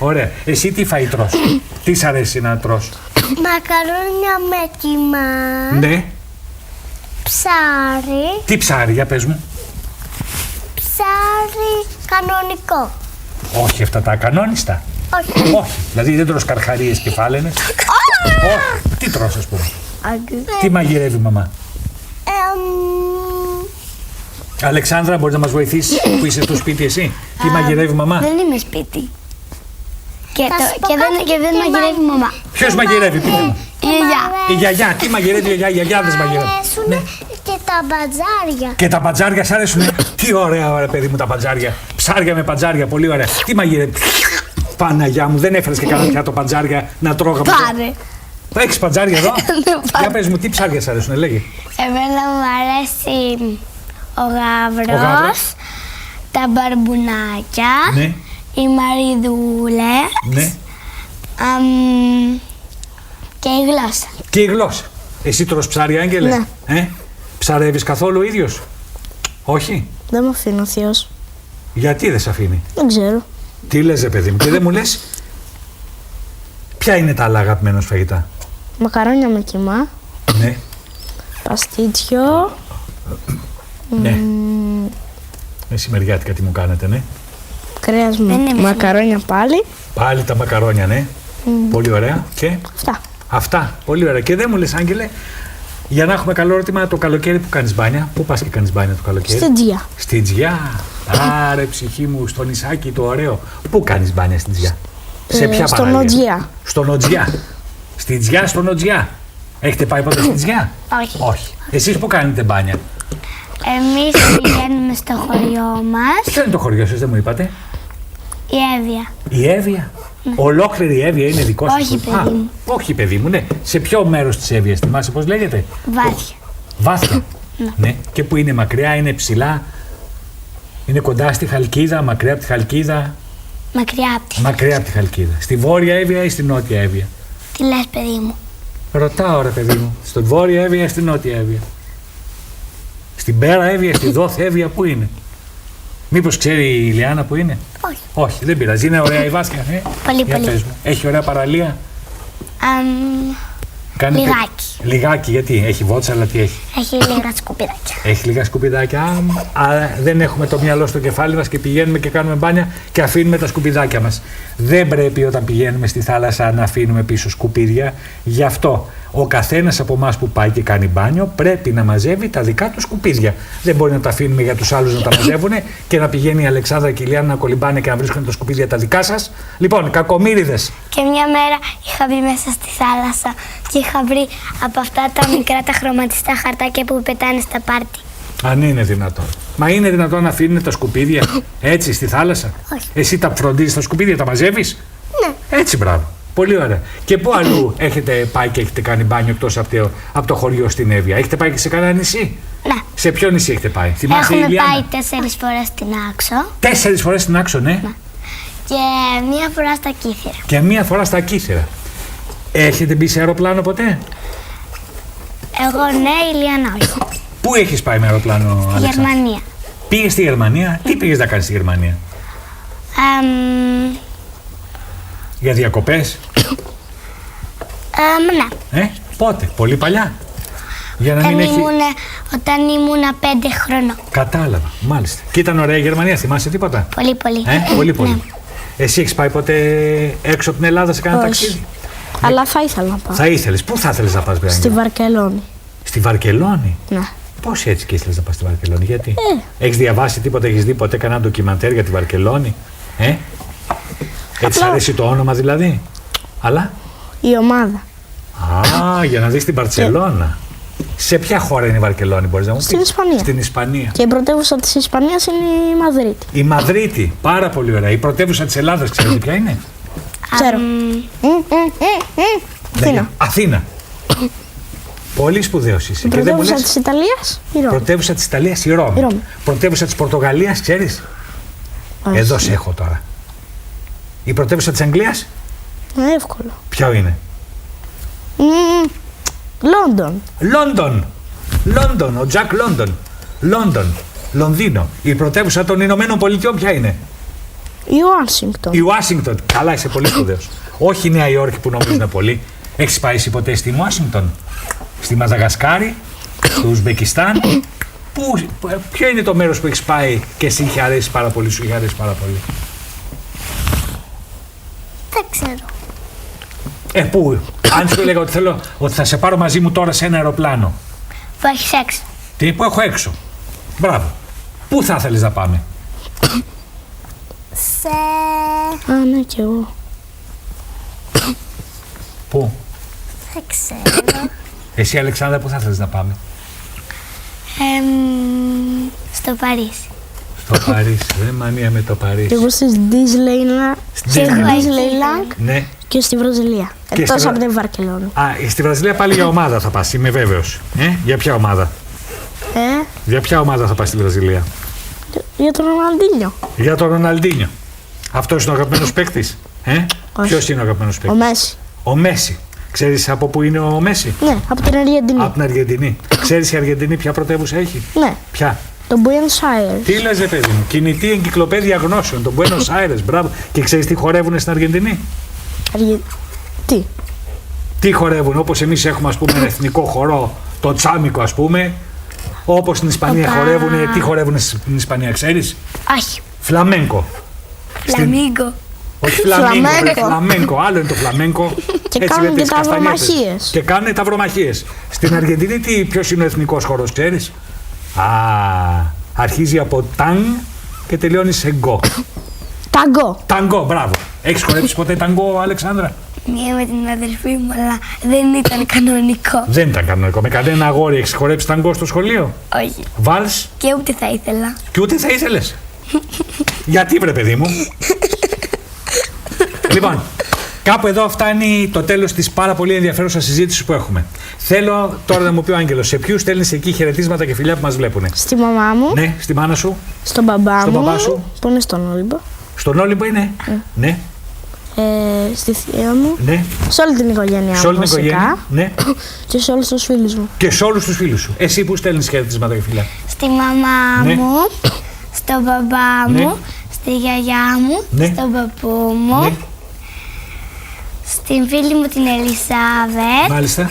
Ωραία. Εσύ τι φαΐ τρως? Τι σ' αρέσει να τρως? Μακαρόνια με κιμά. Ναι. Ψάρι. Τι ψάρι, για πες μου. Ψάρι κανονικό. Όχι αυτά τα ακανόνιστα. Όχι. Όχι. Δηλαδή δεν τρως καρχαρίες και φάλαινες. Όχι. Τι τρως, ας πούμε? Τι μαγειρεύει η μαμά? Αλεξάνδρα, μπορείς να μας βοηθήσεις που είσαι στο σπίτι εσύ? Τι μαγειρεύει η μαμά? Δεν είμαι σπίτι. Και δεν τι μαγειρεύει η μαμά. Ποιος μαγειρεύει, πείτε μου? Η γιαγιά. Η γιαγιά. Τι μαγειρεύει η γιαγιά? Οι γιαγιάδες μαγειρεύουν. Αρέσουνε και τα μπατζάρια. Και τα μπατζάρια σ' αρέσουνε? Τι ωραία, ωραία παιδί μου, τα μπατζάρια. Ψάρια με μπατζάρια, πολύ ωραία. Τι μαγειρεύει? Παναγιά μου, δεν έφερες και κανένα πιάτο μπατζάρια να τρώγαμε? Πάρε. Έχεις μπατζάρια εδώ? Για πες μου, τι ψάρια σ' αρέσουνε, λέγε. Εμένα μου αρέσει ο γάβρος, γάβρος. τα μπαρμπουνάκια, Ναι, οι μαριδούλες ναι. και η γλώσσα. Και η γλώσσα. Εσύ τρως ψάρι, Άγγελε? Ναι. Ψαρεύεις καθόλου ο ίδιος? Όχι. Δεν με αφήνει ο θείος. Γιατί δεν σε αφήνει? Δεν ξέρω. Τι λες, ρε παιδί μου, και δεν μου λες ποια είναι τα άλλα αγαπημένα σου φαγητά? Μακαρόνια με κιμά, Ναι, παστίτσιο, ναι. Μεσημεριάτικα τι μου κάνετε, ναι. κρέας με Δεν είναι μακαρόνια πάλι. Πάλι τα μακαρόνια, ναι. Πολύ ωραία. Και Αυτά. αυτά, πολύ ωραία. Και δεν μου λες, Άγγελε, για να έχουμε καλό ερώτημα, το καλοκαίρι που κάνεις μπάνια, πού πας και κάνεις μπάνια το καλοκαίρι? Στην Τζιά. Στην Τζιά. Άρε ψυχή μου, στο νησάκι το ωραίο. Πού κάνεις μπάνια στην Τζιά? Σε ποια στον παραλία? Οτζιά. Στον Οτζιά. Στην Τζιά, στον Οτζιά. Έχετε πάει ποτέ στην Τζιά? Όχι. Όχι. Εσείς που κάνετε μπάνια? Εμείς πηγαίνουμε στο χωριό μας, Ποιο είναι το χωριό σας, δεν μου είπατε? η Εύβοια. Η Εύβοια. Ολόκληρη η Εύβοια είναι δικό σας? Όχι, παιδί μου. Όχι, παιδί μου, ναι. Σε ποιο μέρος της Εύβοιας, θυμάσαι πώς λέγεται? Βάθια. Βάθια. Ναι. Και που είναι μακριά, είναι ψηλά, είναι κοντά στη Χαλκίδα, μακριά από τη Χαλκίδα? Μακριά από τη. Μακριά από τη Χαλκίδα. Στη Βόρεια Εύβοια ή στη Νότια Εύβοια? Τι λες, παιδί μου? Ρωτάω, ρε παιδί μου. Στη Βόρεια Εύβοια ή στη Νότια Εύβοια? Στην Πέρα Εύβοια, στη Δόθ Εύβοια, πού είναι? Μήπως ξέρει η Ηλιάνα που είναι? Όχι. Όχι, δεν πειράζει. Είναι ωραία η Βάθια, Πολύ, Για πολύ. πες μου. Έχει ωραία παραλία? Κάνετε... Λιγάκι. Λιγάκι, γιατί? Έχει βότσα, αλλά τι έχει? Έχει λίγα σκουπιδάκια. Έχει λίγα σκουπιδάκια. Άρα δεν έχουμε το μυαλό στο κεφάλι μας και πηγαίνουμε και κάνουμε μπάνια και αφήνουμε τα σκουπιδάκια μας. Δεν πρέπει όταν πηγαίνουμε στη θάλασσα να αφήνουμε πίσω σκουπίδια. Γι' αυτό ο καθένας από εμάς που πάει και κάνει μπάνιο πρέπει να μαζεύει τα δικά του σκουπίδια. Δεν μπορεί να τα αφήνουμε για τους άλλους να τα μαζεύουν και να πηγαίνει η Αλεξάνδρα και η Ηλιάνα να κολυμπάνε και να βρίσκουν τα σκουπίδια τα δικά σας. Λοιπόν, κακομοίριδες. Και μια μέρα είχα μπει μέσα στη θάλασσα και είχα βρει από αυτά τα μικρά τα χρωματιστά χαρτάκια που πετάνε στα πάρτι. Αν είναι δυνατόν. Μα είναι δυνατόν να αφήνουν τα σκουπίδια έτσι στη θάλασσα? Όχι. Εσύ τα φροντίζεις τα σκουπίδια, τα μαζεύεις? Ναι. Έτσι, μπράβο. Πολύ ωραία. Και πού αλλού έχετε πάει και έχετε κάνει μπάνιο εκτός από το χωριό στην Εύβοια? Έχετε πάει και σε κανένα νησί? Ναι. Σε ποιο νησί έχετε πάει? Θυμάσαι, Έχουμε Ηλιάνα? πάει 4 φορές στην Άξο 4 φορές στην Άξο, ναι. και μία φορά στα Κύθυρα. Και μία φορά στα Κύθυρα. Έχετε μπει σε αεροπλάνο ποτέ? Εγώ ναι, η Ηλιάνα όχι. Πού έχεις πάει με αεροπλάνο, Αλέξανδρα? Γερμανία. Πήγες στη Γερμανία. Τι πήγες να κάνεις στη Γερμανία? Για διακοπές? Ναι. Πότε? Πολύ παλιά? Για να μην έχει... Όταν ήμουνα 5 χρονών. Κατάλαβα, μάλιστα. Και ήταν ωραία η Γερμανία, θυμάσαι τίποτα? Πολύ, πολύ. Πολύ, πολύ. Ναι. Εσύ έχεις πάει ποτέ έξω από την Ελλάδα σε κανένα Όχι. ταξίδι? Αλλά θα ήθελα να πάω. Θα ήθελες. Πού θα ήθελες να πας, Μπράγκα? Στη Βαρκελόνη. Στη Βαρκελόνη. Ναι. Πώς έτσι και ήθελες να πας στη Βαρκελόνη, γιατί? Έχεις διαβάσει τίποτα, έχεις δει ποτέ κανένα ντοκιμαντέρ για τη Βαρκελόνη? Έτσι σ' αρέσει το όνομα δηλαδή? Αλλά? Η ομάδα. Για να δεις την Μπαρτσελώνα. Σε ποια χώρα είναι η Βαρκελόνη, μπορείς να μου πεις? Στην Ισπανία. Στην Ισπανία. Και η πρωτεύουσα της Ισπανίας είναι η Μαδρίτη. Η Μαδρίτη. Πάρα πολύ ωραία. Η πρωτεύουσα της Ελλάδας, ξέρετε ποια είναι? Ξέρω. Αθήνα. Αθήνα. Πολύ σπουδαίος είσαι. Η Και δεν μου πρωτεύουσα λες, της Ιταλίας, η Ρώμη. πρωτεύουσα της Ιταλίας, η Ρώμη. Η Ρώμη. Πρωτεύουσα της Πορτογαλίας, ξέρεις? Όχι. Εδώ σε έχω τώρα. Η πρωτεύουσα της Αγγλίας, Εύκολο. ποιο είναι? Λόντον. Λόντον. Λόντον, ο Τζακ Λόντον. Λόντον. Λονδίνο. Η πρωτεύουσα των Ηνωμένων Πολιτειών ποια είναι? Η Ουάσιγκτον. Η Ουάσιγκτον. Καλά, είσαι πολύ σπουδαίος. Όχι η Νέα Υόρκη που νομίζουν πολύ. Έχεις πάει εσύ ποτέ στην Ουάσιγκτον? Στη Μαδαγασκάρη, στο Ουσμπεκιστάν? Ποιο είναι το μέρος που έχεις πάει και εσύ είχε αρέσει πάρα πολύ, σου είχε αρέσει πάρα πολύ? Δεν ξέρω. Πού? Αν σου έλεγα ότι θα σε πάρω μαζί μου τώρα σε ένα αεροπλάνο. Που έχεις έξω. Τι, που έχω έξω. Μπράβο. Πού θα ήθελες να πάμε? Σε... Α, ναι, κι εγώ. Πού? Δεν ξέρω. Εσύ, Αλεξάνδρα, πού θα ήθελες να πάμε? Στο Παρίσι. Στο Παρίσι. Δεν μανία με το Παρίσι. Και εγώ στις Disneyland Ναι. και στη Βραζιλία. Και Εκτός στη από την Βαρκελόνη. Α, στη Βραζιλία πάλι για ομάδα θα πας, είμαι βέβαιος. Για ποια ομάδα? Για ποια ομάδα θα πας στη Βραζιλία? Για τον Ροναλντίνιο. Για τον Ροναλντίνιο. Αυτός είναι ο αγαπημένος παίκτης? Όχι. Ποιος είναι ο αγαπημένος Ο παίκτης? Μέση. Ο Μέση. Ξέρεις από πού είναι ο Μέση? Ναι, από την Αργεντινή. Από την Αργεντινή. Ξέρεις η Αργεντινή ποια πρωτεύουσα έχει? Ναι, Ποια? το Buenos Aires. Τι λες, ρε παιδί μου? Κινητή εγκυκλοπαίδεια γνώσεων. Το Buenos Aires. Μπράβο. Και ξέρεις τι χορεύουν στην Αργεντινή? Τι? Τι χορεύουν? Όπως εμείς έχουμε, ας πούμε, ένα εθνικό χορό, το τσάμικο, ας πούμε. Όπως στην Ισπανία χορεύουν. Τι χορεύουν στην Ισπανία, ξέρεις? Όχι. Φλαμένκο. Φλαμίγκο. Όχι φλαμέγκο, άλλο είναι το φλαμέγκο. Και Έτσι κάνουν με και τις τα καστανιέτες. βρομαχίες. Και κάνουν τα βρομαχίες. Στην Αργεντινή ποιος είναι ο εθνικός χορός, ξέρεις? Αρχίζει από τάν και τελειώνει σε γκο. Ταγκό. Ταγκό, μπράβο. Έχεις χορέψει ποτέ ταγκό, Αλεξάνδρα? Μία με την αδερφή μου, αλλά δεν ήταν κανονικό. Δεν ήταν κανονικό. Με κανένα αγόρι έχεις χορέψει ταγκό στο σχολείο? Όχι. Βάλς? Και ούτε θα ήθελα. Και ούτε θα ήθελες. Γιατί, βρε παιδί μου? Λοιπόν, κάπου εδώ φτάνει το τέλος της πάρα πολύ ενδιαφέρουσας συζήτησης που έχουμε. Θέλω τώρα να μου πει ο Άγγελος, σε ποιους στέλνεις εκεί χαιρετίσματα και φιλιά που μας βλέπουν? Στη μαμά μου, Ναι, στη μάνα σου, στον μπαμπά στον μου, μπαμπά σου. που είναι στον Όλυμπο, στον Όλυμπο είναι. Ναι, στη θεία μου, ναι. σε όλη την οικογένειά Σε όλη μου την βασικά, οικογένεια. Ναι. και σε όλους τους φίλους μου. Και σε όλους τους φίλους σου. Εσύ που στέλνεις χαιρετίσματα και φιλιά? Στη μαμά Ναι. μου, στον μπαμπά Ναι. μου, στη γιαγιά μου, Ναι. στον παππού μου, Ναι. στην φίλη μου την Ελισάβετ, Μάλιστα.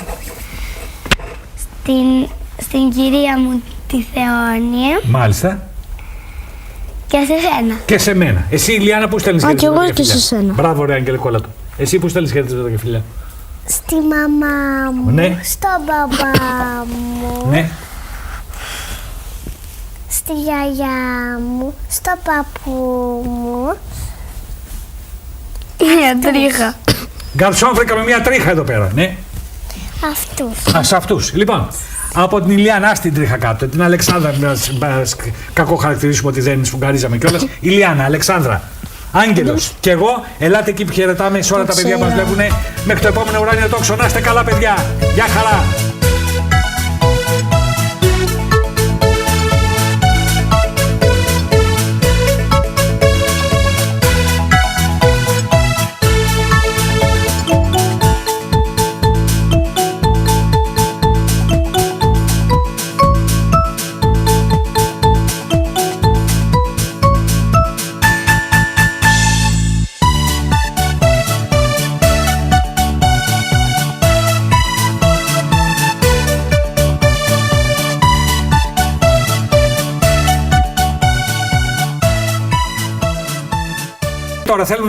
στην κυρία μου τη Θεόνη Μάλιστα. και σε σένα. Και σε μένα. Εσύ, Ηλιάνα, που στέλνεις Α, και χαιρετίσματα εγώ και φιλιά? σε σένα. Μπράβο, ρε Αγγελικόλα του. Εσύ που στέλνεις χαιρετίσματα και φιλιά? Στη μαμά μου. Ναι. Στον μπαμπά μου. Ναι. Στη γιαγιά μου. Στον παππού μου. Μια τρίχα. Γκαρσόν, βρήκαμε μια τρίχα εδώ πέρα. Ναι. Αυτούς. Σε αυτούς. Λοιπόν, από την Ηλιάνα, ας την τρίχα κάτω. Την Αλεξάνδρα, μας κακό χαρακτηρίσουμε ότι δεν σφουγγαρίζαμε κιόλας. Ηλιάνα, Αλεξάνδρα, Άγγελος και εγώ, ελάτε εκεί που χαιρετάμε σε όλα τα παιδιά που μας βλέπουν. Μέχρι το επόμενο ουράνιο τόξο. Να είστε καλά, παιδιά. Γεια χαρά. Τώρα θέλουν